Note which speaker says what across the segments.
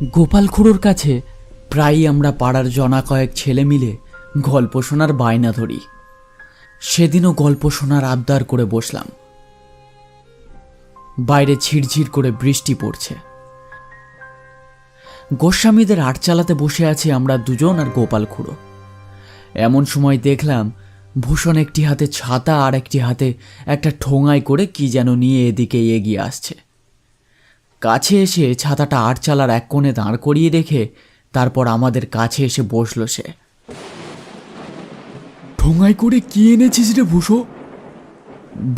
Speaker 1: গোপাল খুড়োর কাছে প্রায়ই আমরা পাড়ার জনা কয়েক ছেলে মিলে গল্প শোনার বায়না ধরি। সেদিনও গল্প শোনার আবদার করে বসলাম। বাইরে ঝিরঝির করে বৃষ্টি পড়ছে। গোস্বামীদের আট চালাতে বসে আছি আমরা দুজন আর গোপাল খুড়ো। এমন সময় দেখলাম ভূষণ একটি হাতে ছাতা আর একটি হাতে একটা ঠোঙায় করে কি যেন নিয়ে এদিকে এগিয়ে আসছে। কাছে এসে ছাতাটা আটচালার এক কোণে দাঁড় করিয়ে রেখে তারপর আমাদের কাছে এসে বসল সে।
Speaker 2: ঠোঙায় করে কি এনেছিস রে ভূষো?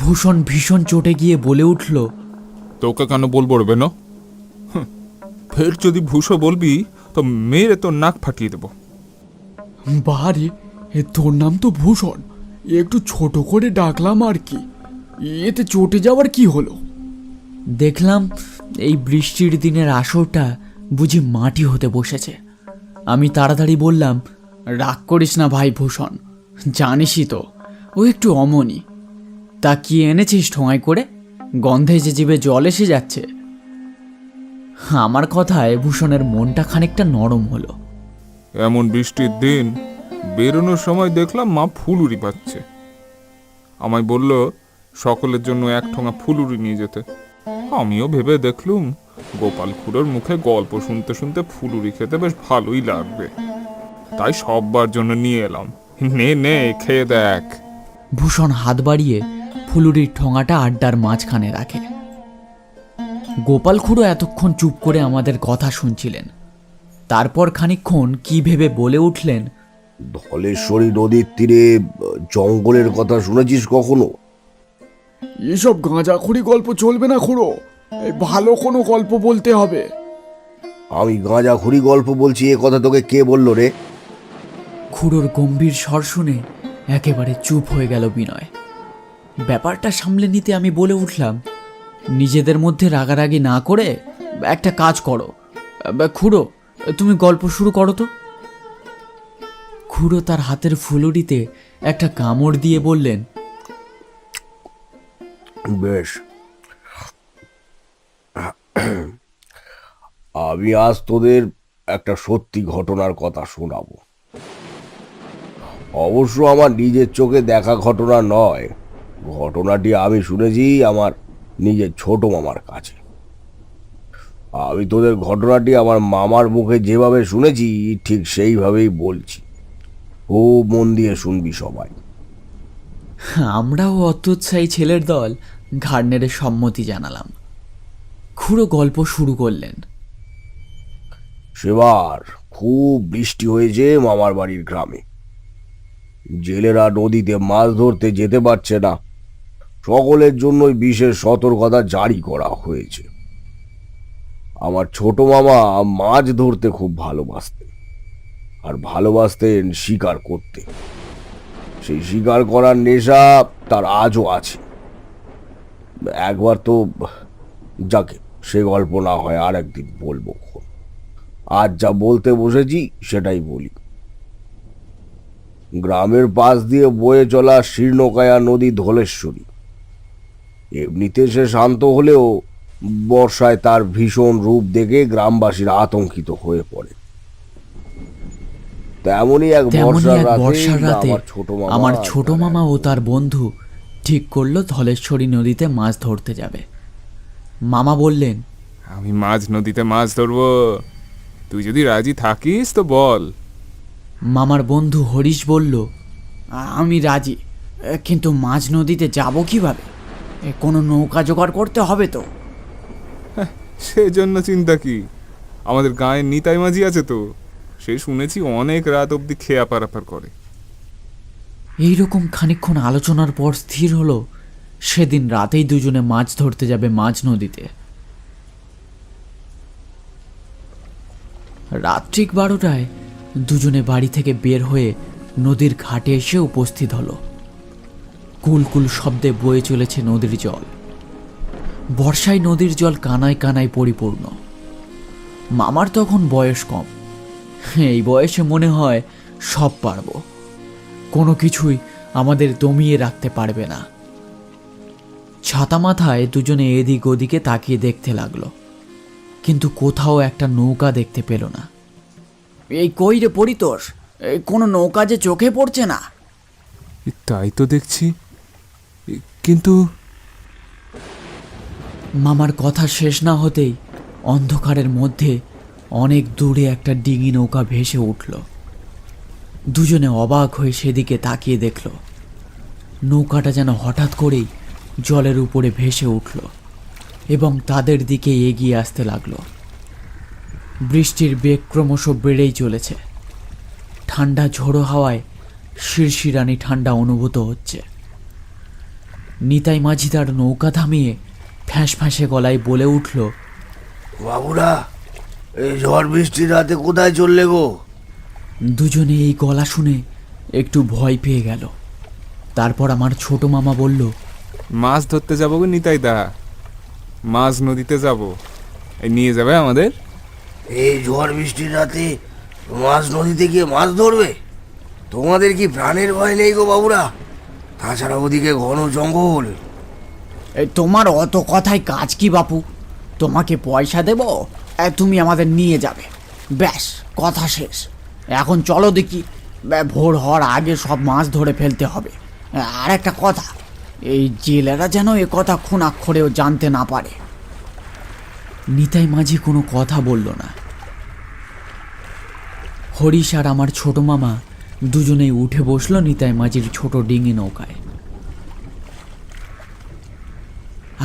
Speaker 1: ভূষণ ভীষণ চটে গিয়ে বলে উঠল,
Speaker 3: তোকে কেন বলবো রে বেনো? ফের যদি ভূষো বলবি তো মেরে তোর নাক ফাটিয়ে দেবো।
Speaker 2: বারে, তোর নাম তো ভূষণ, একটু ছোট করে ডাকলাম আর কি, এতে চটে যাওয়ার কি হলো?
Speaker 1: দেখলাম এই বৃষ্টির দিনের আসরটা বুঝি মাটি হতে বসেছে। আমি তাড়াতাড়ি বললাম, রাগ করিস না ভাই ভূষণ, জানিসই তো ও একটু অমনি। তা কি এনেছিস ঠোঙায় করে? গন্ধে যে জিভে জল এসে যাচ্ছে। আমার কথায় ভূষণের মনটা খানিকটা নরম হলো।
Speaker 3: এমন বৃষ্টির দিন বেরোনোর সময় দেখলাম মা ফুলুরি পাচ্ছে। আমায় বলল সকলের জন্য এক ঠোঙা ফুলুরি নিয়ে যেতে। আমিও ভেবে দেখলুম গোপাল খুড়োর মুখে গল্প শুনতে শুনতে ফুলুরি খেতে বেশ ভালোই লাগবে, তাই সববার জন্য নিয়ে এলাম। নে নে, খেয়ে দেখ।
Speaker 1: ভূষণ হাত বাড়িয়ে ফুলুরির ঠোঙাটা আড্ডার মাঝখানে রাখে। গোপাল খুড়ো এতক্ষণ চুপ করে আমাদের কথা শুনছিলেন। তারপর খানিকক্ষণ কি ভেবে বলে উঠলেন,
Speaker 4: ধলেশ্বরী নদীর তীরে জঙ্গলের কথা শুনেছিস কখনো?
Speaker 2: এসব গাঁজাখড়ি গল্প চলবে না খুড়ো, ভালো কোনো গল্প বলতে হবে।
Speaker 4: আমি গাঁজাখুরি গল্প বলছি, এ কথা তোকে কে বললো রে?
Speaker 1: খুড়োর গম্ভীর স্বর শুনে একেবারে চুপ হয়ে গেল বিনয়। ব্যাপারটা সামলে নিতে আমি বলে উঠলাম, নিজেদের মধ্যে রাগারাগি না করে একটা কাজ করো। খুড়ো, তুমি গল্প শুরু করো তো। খুড়ো তার হাতের ফুলুরিতে একটা কামড় দিয়ে বললেন,
Speaker 4: বেশ, আমি আজ তোদের একটা সত্যি ঘটনার কথা শোনাবো। অবশ্য আমার নিজের চোখে দেখা ঘটনা নয়, ঘটনাটি আমি শুনেছি আমার নিজের ছোট মামার কাছে। আমি তোদের ঘটনাটি আমার মামার মুখে যেভাবে শুনেছি ঠিক সেইভাবেই বলছি, খুব মন দিয়ে শুনবি সবাই।
Speaker 1: আমরাও অত্যুৎসাহী ছেলের দল ঘাড় নেড়ে সম্মতি জানালাম। খুড়ো গল্প শুরু করলেন।
Speaker 4: সেবার খুব বৃষ্টি হয়েছে মামার বাড়ির গ্রামে। জেলেরা নদীতে মাছ ধরতে যেতে পারছে না, সকলের জন্যই বিশেষ সতর্কতা জারি করা হয়েছে। আমার ছোট মামা মাছ ধরতে খুব ভালোবাসতেন, আর ভালোবাসতেন শিকার করতে। সেই শিকার করার নেশা তার আজও আছে। একবার তো, যাকে সে গল্প না হয় আর একদিন বলবো। আজ যা বলতে বসেছি সেটাই বলি। গ্রামের পাশ দিয়ে বয়ে চলা শীর্ণকায়া নদী ধলেশ্বরী। এমনিতে সে শান্ত হলেও বর্ষায় তার ভীষণ রূপ দেখে গ্রামবাসীরা আতঙ্কিত হয়ে পড়ে। তেমনই এক বর্ষার রাতে
Speaker 1: আমার ছোট মামা ও তার বন্ধু ঠিক করলো ধলেশ্বরী নদীতে মাছ ধরতে যাবে। মামা বললেন,
Speaker 3: আমি মাঝ নদীতে মাছ ধরবো, তুই যদি রাজি থাকিস তো বল।
Speaker 1: মামার বন্ধু হরিশ বলল, আমি রাজি, কিন্তু মাঝ নদীতে যাব কিভাবে? কোনো নৌকা জোগাড় করতে হবে তো।
Speaker 3: সেজন্য চিন্তা কি, আমাদের গায়ে নিতাই মাঝি আছে তো, সে শুনেছি অনেক রাত অবধি খেয়া পারাপার করে।
Speaker 1: এইরকম খানিকক্ষণ আলোচনার পর স্থির হলো সেদিন রাতেই দুজনে মাছ ধরতে যাবে মাঝ নদীতে। রাত ঠিক 12টায় দুজনে বাড়ি থেকে বের হয়ে নদীর ঘাটে এসে উপস্থিত হলো। কুলকুল শব্দে বয়ে চলেছে নদীর জল। বর্ষায় নদীর জল কানায় কানায় পরিপূর্ণ। মামার তখন বয়স কম, এই বয়সে মনে হয় সব পারবো, কোনো কিছুই আমাদের দমিয়ে রাখতে পারবে না। ছাতা মাথায় দুজনে এদিক ওদিকে তাকিয়ে দেখতে লাগলো। কিন্তু কোথাও একটা নৌকা দেখতে পেল না।
Speaker 2: এই কই রে পরিতোষ, এই কোনো নৌকা যে চোখে পড়ছে না।
Speaker 3: তাই তো দেখছি, কিন্তু
Speaker 1: মামার কথা শেষ না হতেই অন্ধকারের মধ্যে অনেক দূরে একটা ডিঙি নৌকা ভেসে উঠল। দুজনে অবাক হয়ে সেদিকে তাকিয়ে দেখল নৌকাটা যেন হঠাৎ করেই জলের উপরে ভেসে উঠল এবং তাদের দিকে এগিয়ে আসতে লাগলো। বৃষ্টির বেগ ক্রমশ বেড়েই চলেছে। ঠান্ডা ঝোড়ো হাওয়ায় শিরশিরানি ঠান্ডা অনুভূত হচ্ছে। নিতাই মাঝি তার নৌকা থামিয়ে ফ্যাঁস ফ্যাঁসে গলায় বলে উঠল,
Speaker 4: বাবুরা, এই ঝড় বৃষ্টির রাতে কোথায় চললে গো?
Speaker 1: দুজনে এই গলা শুনে একটু ভয় পেয়ে গেল। তারপর আমার ছোট মামা বলল,
Speaker 3: মাছ ধরতে যাবো গো নিতাই দা, মাছ নদীতে যাব, এই নিয়ে যাবে আমাদের?
Speaker 4: এই ঝড় বৃষ্টির রাতে মাছ নদীতে গিয়ে মাছ ধরবে? তোমাদের কি প্রাণের ভয় নেই গো বাবুরা? তাছাড়া ওদিকে ঘন জঙ্গল।
Speaker 2: এই তোমার অত কথায় কাজ কি বাপু? তোমাকে পয়সা দেব, তুমি আমাদের নিয়ে যাবে, ব্যাস কথা শেষ। এখন চলো দেখি, ভোর হওয়ার আগে সব মাছ ধরে ফেলতে হবে। আর একটা কথা, এই জেলেরা যেন এ কথা খুনাক্ষরেও জানতে না পারে।
Speaker 1: নিতাই মাঝি কোনো কথা বলল না। হরিশ আর আমার ছোট মামা দুজনেই উঠে বসলো নিতাই মাঝির ছোট ডিঙি নৌকায়।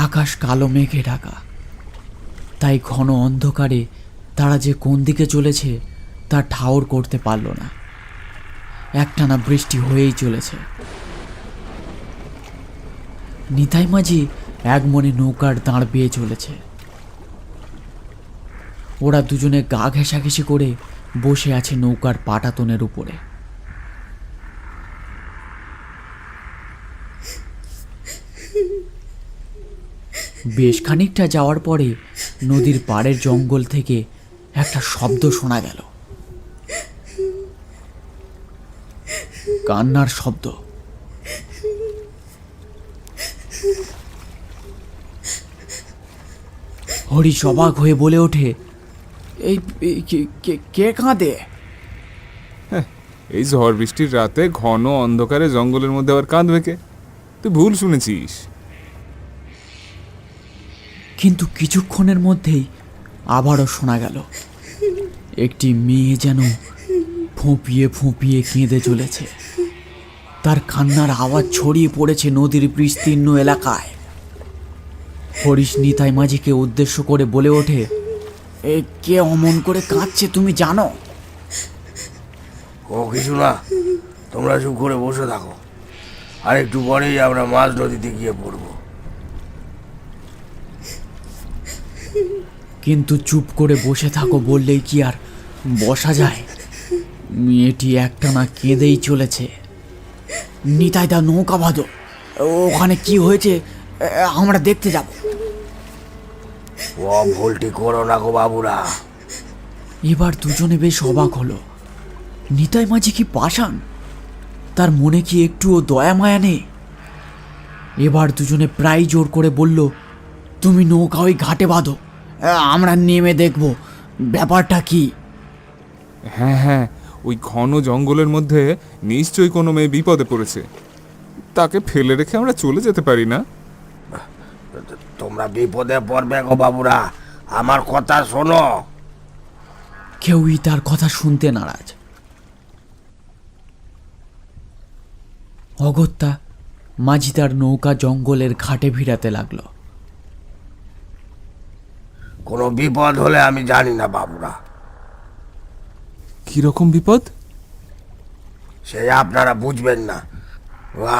Speaker 1: আকাশ কালো মেঘে ঢাকা, তাই ঘন অন্ধকারে তারা যে কোন দিকে চলেছে তা ঠাউর করতে পারল না। একটানা বৃষ্টি হয়েই চলেছে। নিতাই মাঝি এক মনে নৌকার দাঁড় বেয়ে চলেছে। ওরা দুজনে গা ঘেঁষাঘেঁষি করে বসে আছে নৌকার পাটাতনের উপরে। বেশ খানিকটা যাওয়ার পরে নদীর পাড়ের জঙ্গল থেকে একটা শব্দ শোনা গেল, কান্নার শব্দ। হরিশ অবাক হয়ে বলে ওঠে,
Speaker 2: এই কে কাঁদে?
Speaker 3: এই ঝড় বৃষ্টির রাতে ঘন অন্ধকারে জঙ্গলের মধ্যে আবার কাঁদবে কে? তুই ভুল শুনেছিস।
Speaker 1: কিন্তু কিছুক্ষণের মধ্যেই আবারও শোনা গেল একটি মেয়ে যেন ফুঁপিয়ে ফুঁপিয়ে কেঁদে চলেছে। তার কান্নার আওয়াজ ছড়িয়ে পড়েছে নদীর বিস্তীর্ণ এলাকায়। হরিশ নিতাই মাঝিকে উদ্দেশ্য করে বলে ওঠে,
Speaker 2: এ কে অমন করে কাঁদছে তুমি জানো?
Speaker 4: ও কিছু না, তোমরা চুপ করে বসে থাকো, আর একটু পরেই আমরা মাছ নদীতে গিয়ে পড়বো।
Speaker 1: কিন্তু চুপ করে বসে থাকো বললেই কি আর বসা যায়? মেয়েটি একটানা কেঁদেই চলেছে।
Speaker 2: নিতাইদা নৌকা বাঁধো, ওখানে কি হয়েছে আমরা দেখতে যাব।
Speaker 4: ও ভুলটি করো না গো বাবুরা।
Speaker 1: এবার দুজনে বেশ অবাক হলো। নিতাই মাঝি কি পাষাণ? তার মনে কি একটুও দয়া মায়া নেই? এবার দুজনে প্রায় জোর করে বলল,
Speaker 2: তুমি নৌকা ওই ঘাটে বাঁধো, আমরা নেমে দেখব ব্যাপারটা কি।
Speaker 3: হ্যাঁ হ্যাঁ, ওই ঘন জঙ্গলের মধ্যে নিশ্চয়ই কোনো মেয়ে বিপদে পড়েছে, তাকে ফেলে রেখে আমরা চলে যেতে পারি না।
Speaker 4: তোমরা বিপদে পড়বে গো বাবুরা, আমার কথা শোনো।
Speaker 1: কেউই তার কথা শুনতে নারাজ। অগত্যা মাঝি তার নৌকা জঙ্গলের ঘাটে ভিড়াতে লাগলো।
Speaker 4: কোনো বিপদ হলে আমি জানি না বাবুরা।
Speaker 3: কিরকম বিপদ?
Speaker 4: সে আপনারা বুঝবেন না।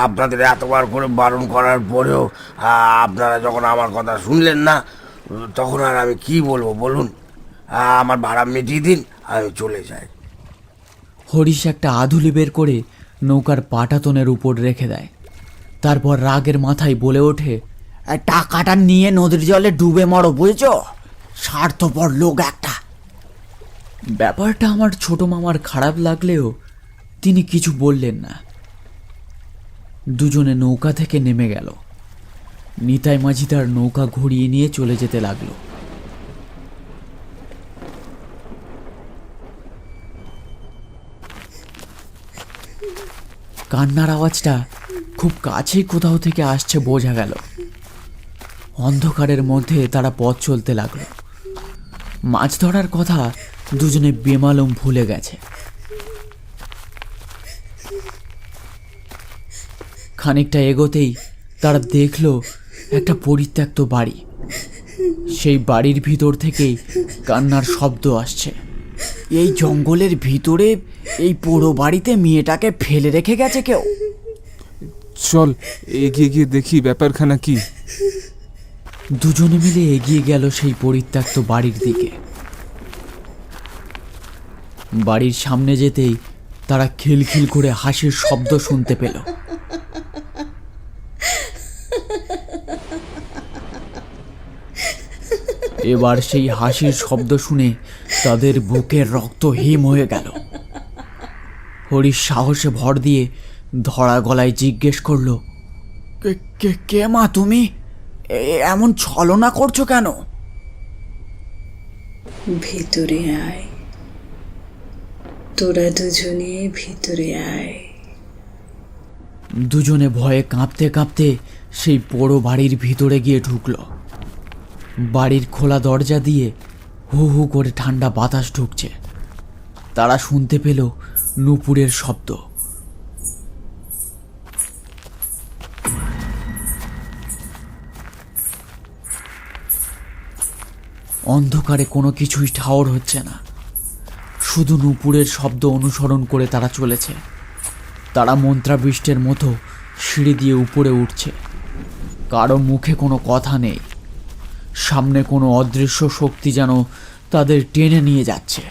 Speaker 4: আপনাদের এতবার করে বারণ করার পরেও আপনারা যখন আমার কথা শুনলেন না, তখন আর আমি কি বলবো বলুন? আমার ভাড়া মিটিয়ে দিন, আমি চলে যাই।
Speaker 1: হরিশ একটা আধুলি বের করে নৌকার পাটাতনের উপর রেখে দেয়। তারপর রাগের মাথায় বলে ওঠে,
Speaker 2: টাকাটা নিয়ে নদীর জলে ডুবে মরো, বুঝেছো? স্বার্থপর লোক একটা।
Speaker 1: ব্যাপারটা আমার ছোট মামার খারাপ লাগলেও তিনি কিছু বললেন না। দুজনে নৌকা থেকে নেমে গেল। নিতাই মাঝি তার নৌকা ঘুরিয়ে নিয়ে চলে যেতে লাগলো। কান্নার আওয়াজটা খুব কাছেই কোথাও থেকে আসছে বোঝা গেল। অন্ধকারের মধ্যে তারা পথ চলতে লাগলো। মাছ ধরার কথা দুজনে বেমালুম ভুলে গেছে। খানিকটা এগোতেই তারা দেখলো একটা পরিত্যক্ত বাড়ি। সেই বাড়ির ভিতর থেকেই কান্নার শব্দ আসছে।
Speaker 2: এই জঙ্গলের ভিতরে এই পোড়ো বাড়িতে মেয়েটাকে ফেলে রেখে গেছে কেউ।
Speaker 3: চল এগিয়ে গিয়ে দেখি ব্যাপারখানা কি।
Speaker 1: দুজনে মিলে এগিয়ে গেল সেই পরিত্যক্ত বাড়ির দিকে। বাড়ির সামনে যেতেই তারা খিলখিল করে হাসির শব্দ শুনতে পেল। এবার সেই হাসির শব্দ শুনে তাদের বুকের রক্ত হিম হয়ে গেল। হরিশ সাহসে ভর দিয়ে ধরা গলায় জিজ্ঞেস করলো,
Speaker 2: কে মা তুমি? এমন ছলনা করছো কেন?
Speaker 5: ভিতরে আয়, তোরা দুজনে ভিতরে আয়।
Speaker 1: দুজনে ভয়ে কাঁপতে কাঁপতে সেই পোড়ো বাড়ির ভিতরে গিয়ে ঢুকলো। বাড়ির খোলা দরজা দিয়ে হু হু করে ঠান্ডা বাতাস ঢুকছে। তারা শুনতে পেল নূপুরের শব্দ। অন্ধকারে কোনো কিছুই ঠাওর হচ্ছে না, শুধু নূপুরের শব্দ অনুসরণ করে তারা চলেছে। তারা মন্ত্রাবৃষ্টের মতো সিঁড়ি দিয়ে উপরে উঠছে। কারো মুখে কোনো কথা নেই। সামনে কোনো অদৃশ্য শক্তি যেন তাদের টেনে নিয়ে যাচ্ছে।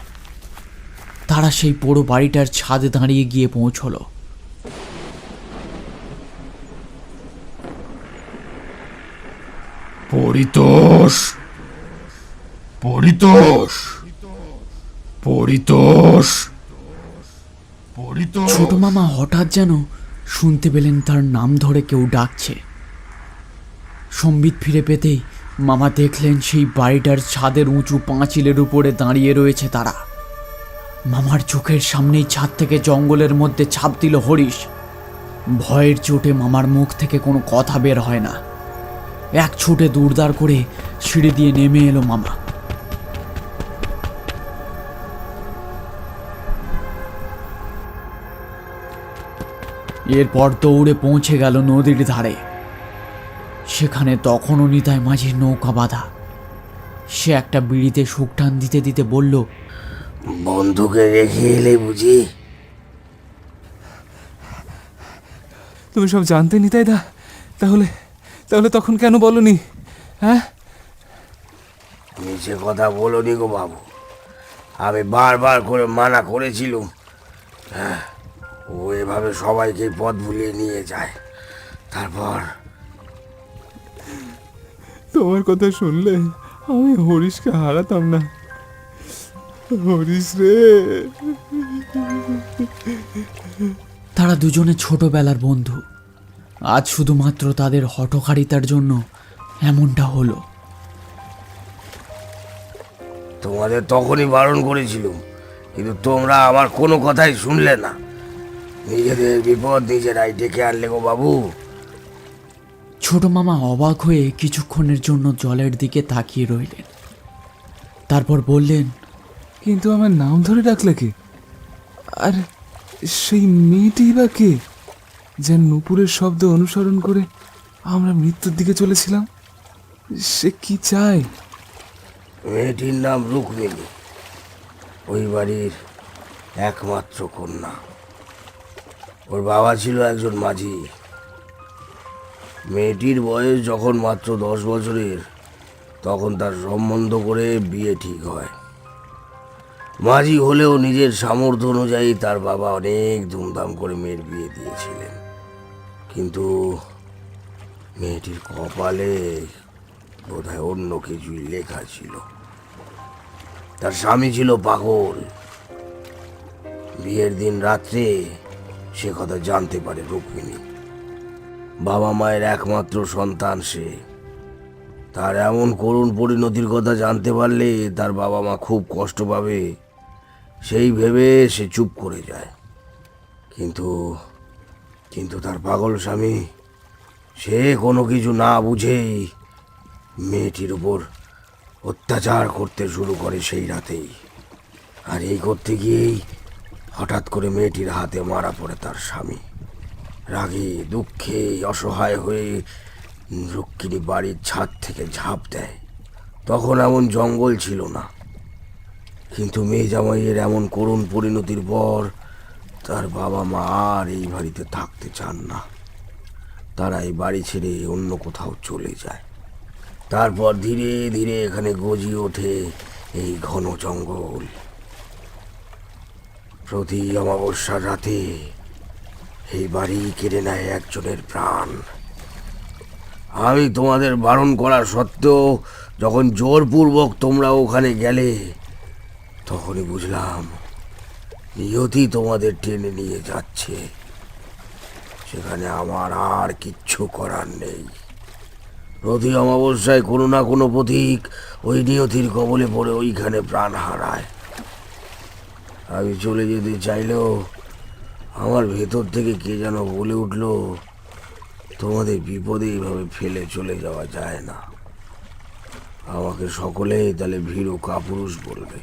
Speaker 1: তারা সেই পোড়ো বাড়িটার ছাদে দাঁড়িয়ে গিয়ে পৌঁছলো।
Speaker 4: পরিতোষ, পরিতোষ, পরিতোষ, পরিতোষ।
Speaker 1: ছোট মামা হঠাৎ যেন শুনতে পেলেন তার নাম ধরে কেউ ডাকছে। সম্বিত ফিরে পেতেই মামা দেখলেন সেই বাড়িটার ছাদের উঁচু পাঁচিলের উপরে দাঁড়িয়ে রয়েছে তারা। মামার চোখের সামনেই ছাদ থেকে জঙ্গলের মধ্যে ছাপ দিল হরিশ। ভয়ের চোটে মামার মুখ থেকে কোনো কথা বের হয় না। এক ছুটে দূরদার করে সিঁড়ি দিয়ে নেমে এলো মামা। এরপর দৌড়ে পৌঁছে গেল নদীর ধারে। সেখানে তখনও নিতাই মাঝির নৌকা বাঁধা। সে একটা বিড়িতে শুক টান দিতে দিতে বলল,
Speaker 4: বন্ধুকে রেখে এলে বুঝি?
Speaker 3: তুমি সব জানতে নিতাই দা, তাহলে তাহলে তখন কেন বলনি? হ্যাঁ,
Speaker 4: নিচে কথা বলোনি গো বাবু। আমি বারবার করে মানা করেছিলুম। ও এভাবে সবাইকে পথ ভুলিয়ে নিয়ে যায়। তারপর
Speaker 3: তোমার কথা শুনলে আমি হরিশকে হারাতাম না। হরিশ রে।
Speaker 1: তারা দুজনে ছোটবেলার বন্ধু। আজ শুধুমাত্র তাদের হঠকারিতার জন্য এমনটা হলো।
Speaker 4: তোমাদের তখনই বারণ করেছিলুম, কিন্তু তোমরা আমার কোনো কথাই শুনলে না। নিজেদের বিপদ নিজেরাই ডেকে আনলে গো বাবু।
Speaker 1: ছোট মামা অবাক হয়ে কিছুক্ষণের জন্য জলের দিকে তাকিয়ে রইলেন। তারপর বললেন,
Speaker 3: কিন্তু আমার নাম ধরে ডাকলে কে? আর সেই মেয়েটি বা কে, যে নূপুরের শব্দ অনুসরণ করে আমরা মৃত্যুর দিকে চলেছিলাম? সে কি চায়?
Speaker 4: মেয়েটির নাম রুক্মিণী, ওই বাড়ির একমাত্র কন্যা। ওর বাবা ছিল একজন মাঝি। মেয়েটির বয়স যখন মাত্র 10 বছরের, তখন তার সম্বন্ধ করে বিয়ে ঠিক হয়। মাঝি হলেও নিজের সামর্থ্য অনুযায়ী তার বাবা অনেক ধুমধাম করে মেয়ের বিয়ে দিয়েছিলেন। কিন্তু মেয়েটির কপালে বোধহয় অন্য কিছুই লেখা ছিল। তার স্বামী ছিল পাগল। বিয়ের দিন রাত্রে সে কথা জানতে পারে রুক্মিণী। বাবা মায়ের একমাত্র সন্তান সে। তার এমন করুণ পরিণতির কথা জানতে পারলে তার বাবা মা খুব কষ্ট পাবে, সেই ভেবে সে চুপ করে যায়। কিন্তু কিন্তু তার পাগল স্বামী সে কোনো কিছু না বুঝেই মেয়েটির উপর অত্যাচার করতে শুরু করে সেই রাতেই। আর এই করতে গিয়েই হঠাৎ করে মেয়েটির হাতে মারা পড়ে তার স্বামী। রাগে দুঃখে অসহায় হয়ে রুক্মিণী বাড়ির ছাদ থেকে ঝাঁপ দেয়। তখন এমন জঙ্গল ছিল না, কিন্তু মেয়ে জামাইয়ের এমন করুণ পরিণতির পর তার বাবা মা আর এই বাড়িতে থাকতে চান না। তারা এই বাড়ি ছেড়ে অন্য কোথাও চলে যায়। তারপর ধীরে ধীরে এখানে গজিয়ে ওঠে এই ঘন জঙ্গল। প্রতি অমাবস্যার রাতে এই বাড়ি কেড়ে নেয় একজনের প্রাণ। আমি তোমাদের বারণ করা সত্ত্বেও যখন জোরপূর্বক তোমরা ওখানে গেলে, তখনই বুঝলাম নিয়তি তোমাদের টেনে নিয়ে যাচ্ছে। সেখানে আমার আর কিচ্ছু করার নেই। প্রতি অমাবস্যায় কোনো না কোনো পথিক ওই নিয়তির কবলে পড়ে ওইখানে প্রাণ হারায়। আমি চলে যেতে চাইলেও আমার ভেতর থেকে কে যেন বলে উঠল, তোমাদের বিপদে এইভাবে ফেলে চলে যাওয়া যায় না। আমাকে সকলেই তাহলে ভীরু কাপুরুষ বলবে।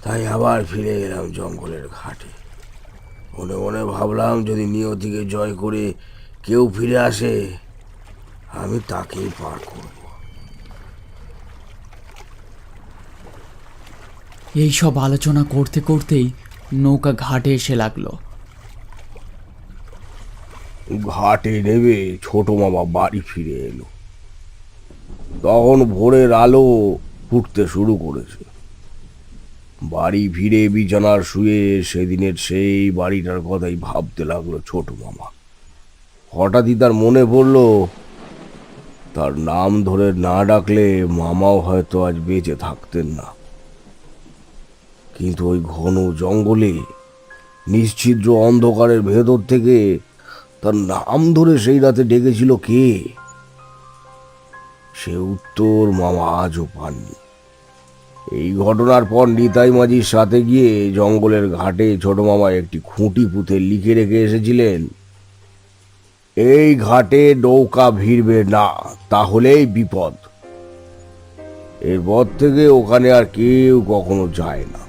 Speaker 4: তাই আবার ফিরে এলাম জঙ্গলের ঘাটে। মনে মনে ভাবলাম, যদি নিয়তিকে জয় করে কেউ ফিরে আসে, আমি তাকেই পার করব।
Speaker 1: এইসব আলোচনা করতে করতেই নৌকা ঘাটে এসে লাগলো।
Speaker 4: ঘাটে নেমে ছোট মামা বাড়ি ফিরে এলো। তখন ভোরের আলো ফুটতে শুরু করেছে। বাড়ি ফিরে বিছানার শুয়ে সেদিনের সেই বাড়িটার কথাই ভাবতে লাগলো ছোট মামা। হঠাৎই তার মনে পড়ল, তার নাম ধরে না ডাকলে মামাও হয়তো আজ বেঁচে থাকতেন না। কিন্তু ওই ঘন জঙ্গলে নিশ্ছিদ্র অন্ধকারের ভেতর থেকে তার নাম ধরে সেই রাতে ডেকেছিল কে? সে উত্তর মামা আজও পাননি। এই ঘটনার পর নিতাই মাঝির সাথে গিয়ে জঙ্গলের ঘাটে ছোট মামা একটি খুঁটি পুঁতে লিখে রেখে এসেছিলেন, এই ঘাটে নৌকা ভিড়বে না, তাহলেই বিপদ। এরপর থেকে ওখানে আর কেউ কখনো যায় না।